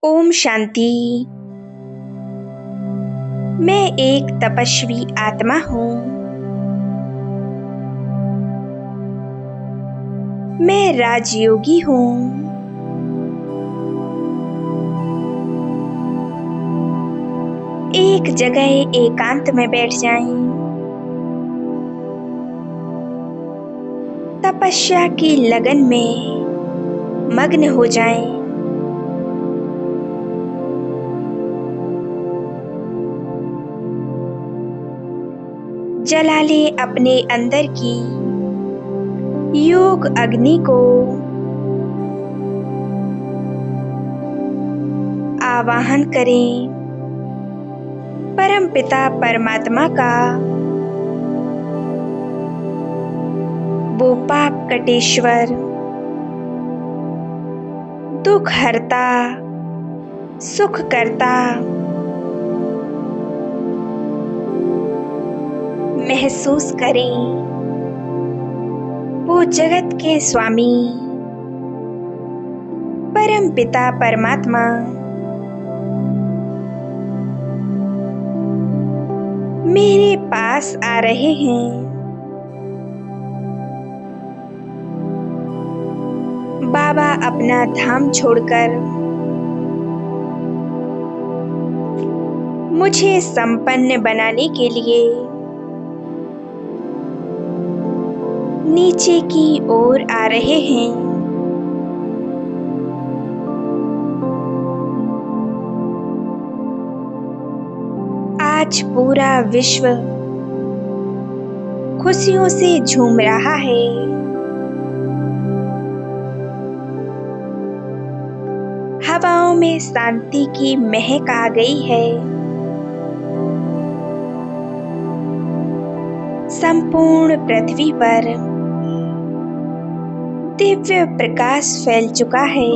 ओम शांति। मैं एक तपस्वी आत्मा हूँ। मैं राजयोगी हूँ। एक जगह एकांत में बैठ जाएं। तपस्या की लगन में मग्न हो जाएं। जला ले अपने अंदर की योग अग्नि को। आवाहन करें परमपिता परमात्मा का, वो पाप कटेश्वर, दुख हरता, सुख करता। महसूस करें वो जगत के स्वामी परम पिता परमात्मा मेरे पास आ रहे हैं। बाबा अपना धाम छोड़कर मुझे संपन्न बनाने के लिए नीचे की ओर आ रहे हैं। आज पूरा विश्व खुशियों से झूम रहा है। हवाओं में शांति की महक आ गई है। संपूर्ण पृथ्वी पर दिव्य प्रकाश फैल चुका है।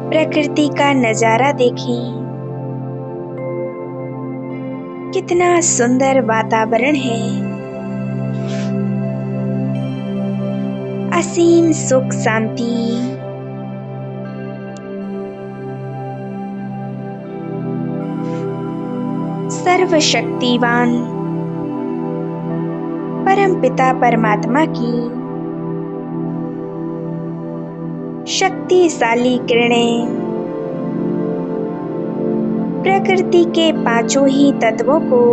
प्रकृति का नजारा देखें, कितना सुंदर वातावरण है। असीम सुख शांति। सर्वशक्तिवान परमपिता परमात्मा की शक्तिशाली किरणें प्रकृति के पांचों ही तत्वों को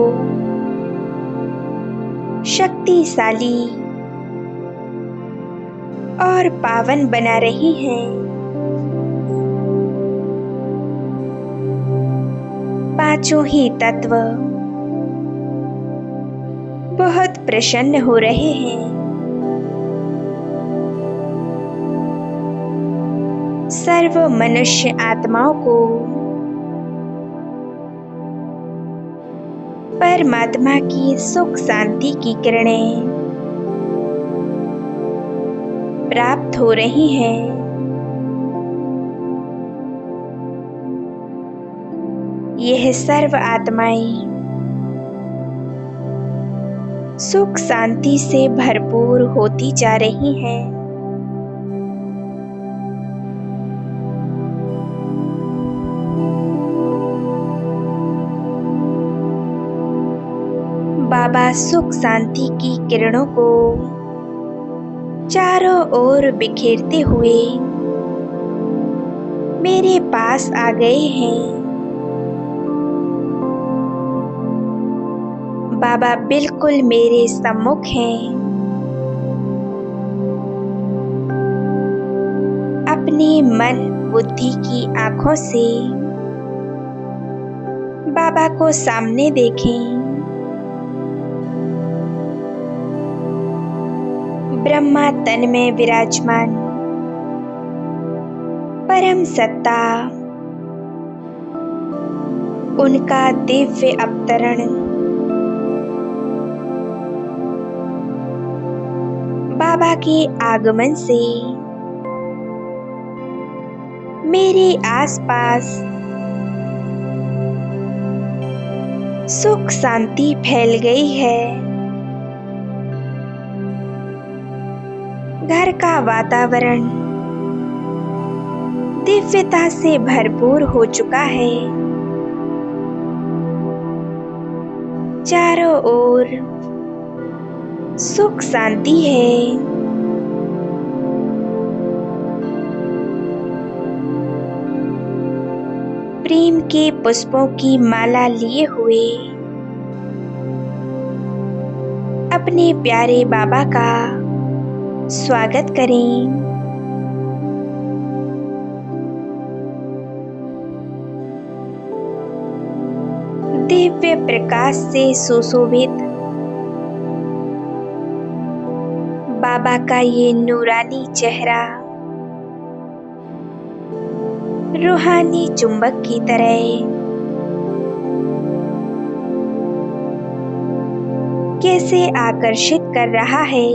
शक्तिशाली और पावन बना रही हैं। पांचों ही तत्व बहुत प्रसन्न हो रहे हैं। सर्व मनुष्य आत्माओं को परमात्मा की सुख शांति की किरणें प्राप्त हो रही हैं। यह सर्व आत्माएं सुख शांति से भरपूर होती जा रही हैं। बाबा सुख शांति की किरणों को चारों ओर बिखेरते हुए मेरे पास आ गए हैं। बाबा बिल्कुल मेरे सम्मुख हैं। अपनी मन बुद्धि की आंखों से बाबा को सामने देखें। ब्रह्मा तन में विराजमान परम सत्ता, उनका दिव्य अवतरण बाबा के आगमन से मेरे आसपास सुख शांति फैल गई है। घर का वातावरण दिव्यता से भरपूर हो चुका है। चारों ओर सुख शांति है। प्रेम के पुष्पों की माला लिए हुए अपने प्यारे बाबा का स्वागत करें। दिव्य प्रकाश से सुशोभित बाबा का ये नूरानी चेहरा रूहानी चुंबक की तरह कैसे आकर्षित कर रहा है।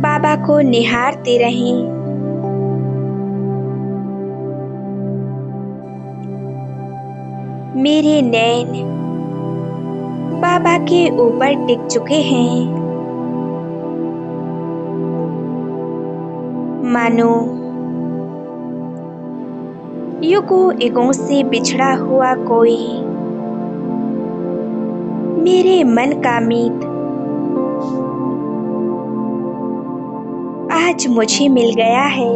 बाबा को निहारते रहें। मेरे नैन बाबा के ऊपर टिक चुके हैं, मानो युगों युगों से बिछड़ा हुआ कोई मेरे मन का मीत आज मुझे मिल गया है।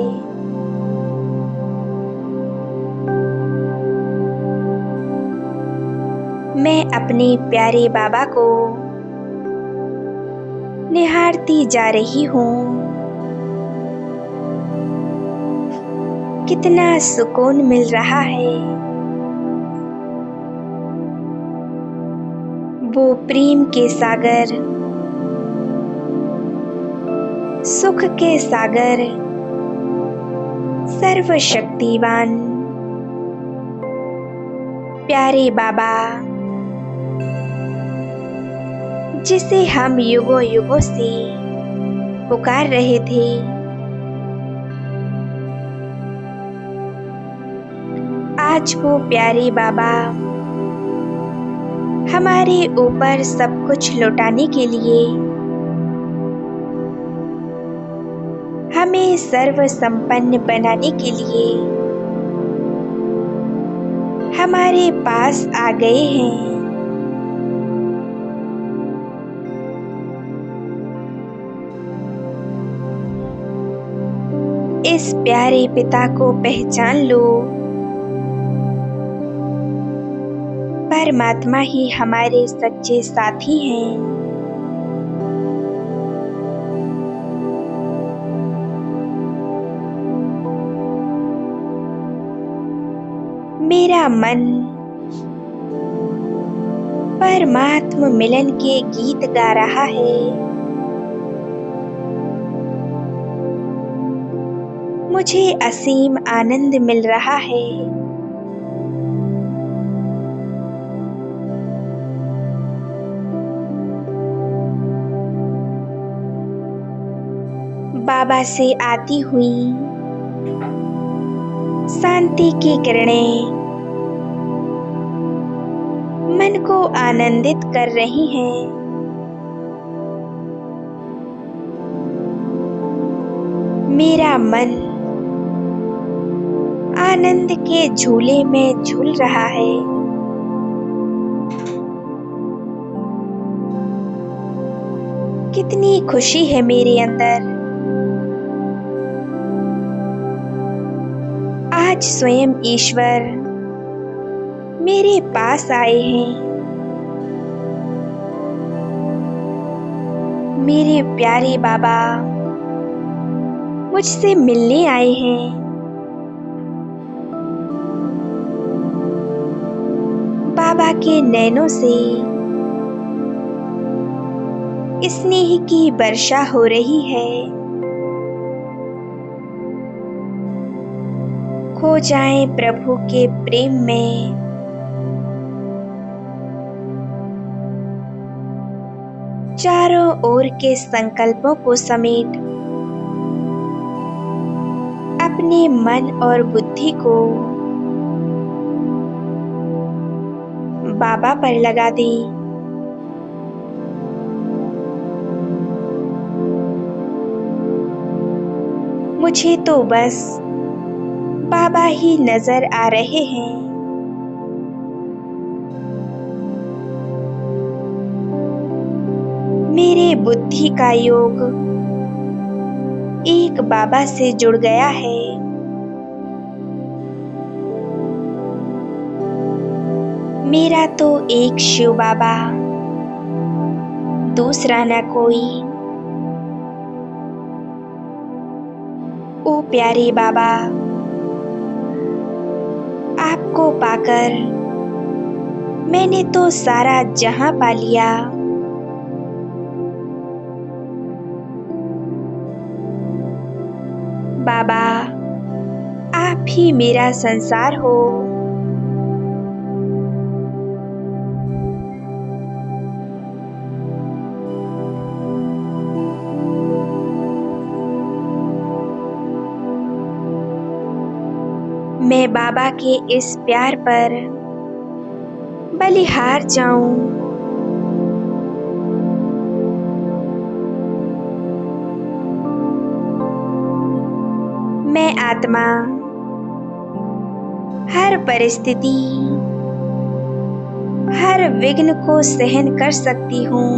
मैं अपने प्यारे बाबा को निहारती जा रही हूँ। कितना सुकून मिल रहा है। वो प्रेम के सागर, सुख के सागर, सर्वशक्तिवान प्यारे बाबा, जिसे हम युगों युगों से पुकार रहे थे, आज वो प्यारे बाबा हमारे ऊपर सब कुछ लौटाने के लिए हमें सर्व संपन्न बनाने के लिए हमारे पास आ गए हैं। इस प्यारे पिता को पहचान लो। परमात्मा ही हमारे सच्चे साथी हैं। मेरा मन परमात्मा मिलन के गीत गा रहा है। मुझे असीम आनंद मिल रहा है। बाबा से आती हुई शांति की किरणें मन को आनंदित कर रही हैं। मेरा मन आनंद के झूले में झूल रहा है। कितनी खुशी है मेरे अंदर। आज स्वयं ईश्वर मेरे पास आए हैं। मेरे प्यारे बाबा मुझसे मिलने आए हैं। बाबा के नैनों से स्नेह की वर्षा हो रही है। खो जाएं प्रभु के प्रेम में। चारों ओर के संकल्पों को समेट अपने मन और बुद्धि को बाबा पर लगा दें। मुझे तो बस बाबा ही नजर आ रहे हैं। मेरे बुद्धि का योग एक बाबा से जुड़ गया है। मेरा तो एक शिव बाबा, दूसरा न कोई। ओ प्यारे बाबा, आपको पाकर मैंने तो सारा जहां पा लिया। बाबा, आप ही मेरा संसार हो। मैं बाबा के इस प्यार पर बलिहार जाऊं। मैं आत्मा हर परिस्थिति, हर विघ्न को सहन कर सकती हूँ।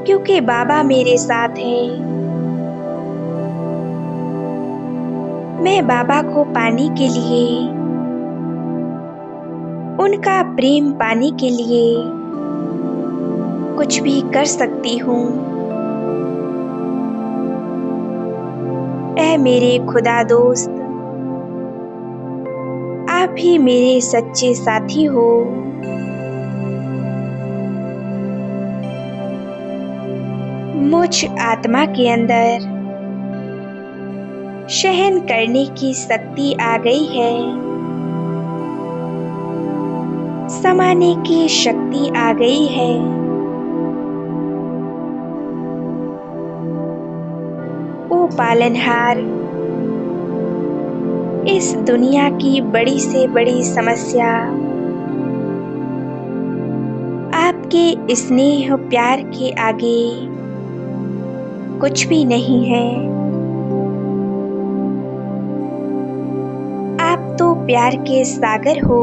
क्योंकि बाबा मेरे साथ हैं। मैं बाबा को पाने के लिए, उनका प्रेम पाने के लिए कुछ भी कर सकती हूँ। ऐ मेरे खुदा दोस्त, आप ही मेरे सच्चे साथी हो। मुझ आत्मा के अंदर सहन करने की शक्ति आ गई है, समाने की शक्ति आ गई है। ओ पालनहार, इस दुनिया की बड़ी से बड़ी समस्या आपके स्नेह प्यार के आगे कुछ भी नहीं है। आप तो प्यार के सागर हो।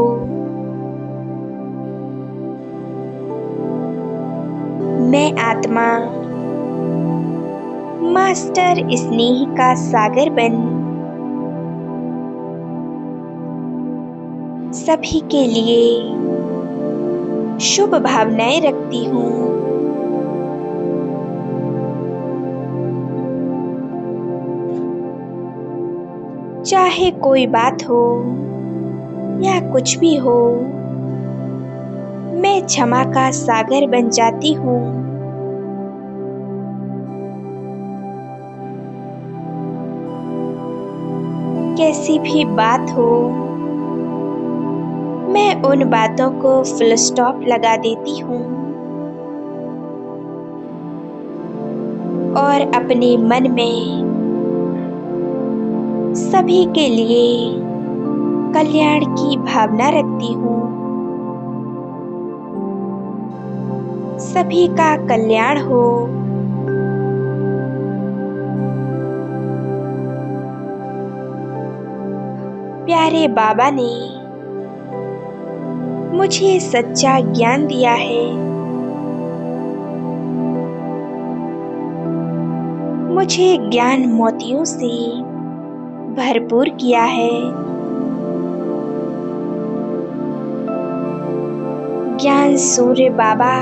मैं आत्मा मास्टर स्नेह का सागर बन सभी के लिए शुभ भावनाएं रखती हूँ। चाहे कोई बात हो या कुछ भी हो, मैं क्षमा का सागर बन जाती हूँ। कैसी भी बात हो, मैं उन बातों को फुल स्टॉप लगा देती हूँ और अपने मन में सभी के लिए कल्याण की भावना रखती हूँ। सभी का कल्याण हो। प्यारे बाबा ने मुझे सच्चा ज्ञान दिया है। मुझे ज्ञान मोतियों से भरपूर किया है। ज्ञान सूर्य बाबा,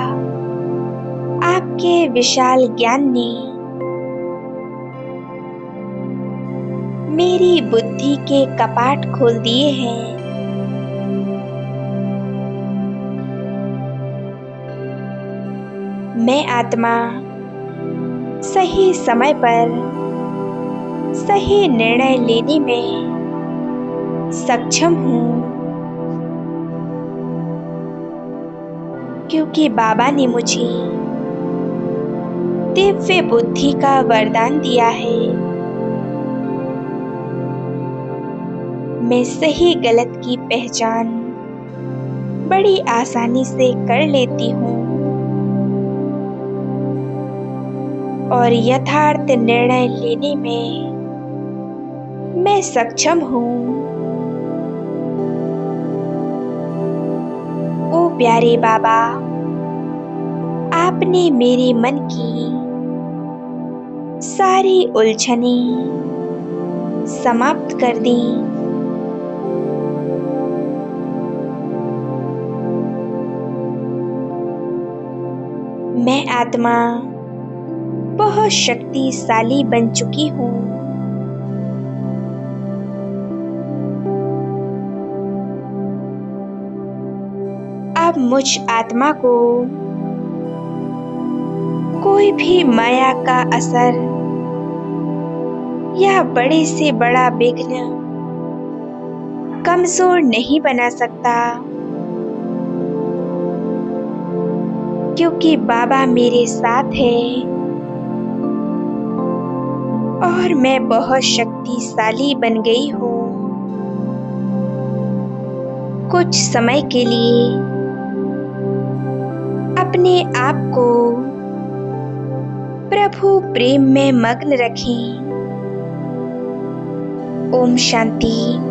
आपके विशाल ज्ञान ने मेरी बुद्धि के कपाट खोल दिए हैं। मैं आत्मा सही समय पर सही निर्णय लेने में सक्षम हूँ, क्योंकि बाबा ने मुझे दिव्य बुद्धि का वरदान दिया है। मैं सही गलत की पहचान बड़ी आसानी से कर लेती हूँ। और यथार्थ निर्णय लेने में मैं सक्षम हूँ। ओ प्यारे बाबा, आपने मेरे मन की सारी उलझनें समाप्त कर दी। मैं आत्मा बहुत शक्तिशाली बन चुकी हूँ। अब मुझ आत्मा को कोई भी माया का असर या बड़े से बड़ा विघ्न कमजोर नहीं बना सकता, क्योंकि बाबा मेरे साथ है और मैं बहुत शक्तिशाली बन गई हूँ। कुछ समय के लिए अपने आप को प्रभु प्रेम में मग्न रखें। ओम शांति।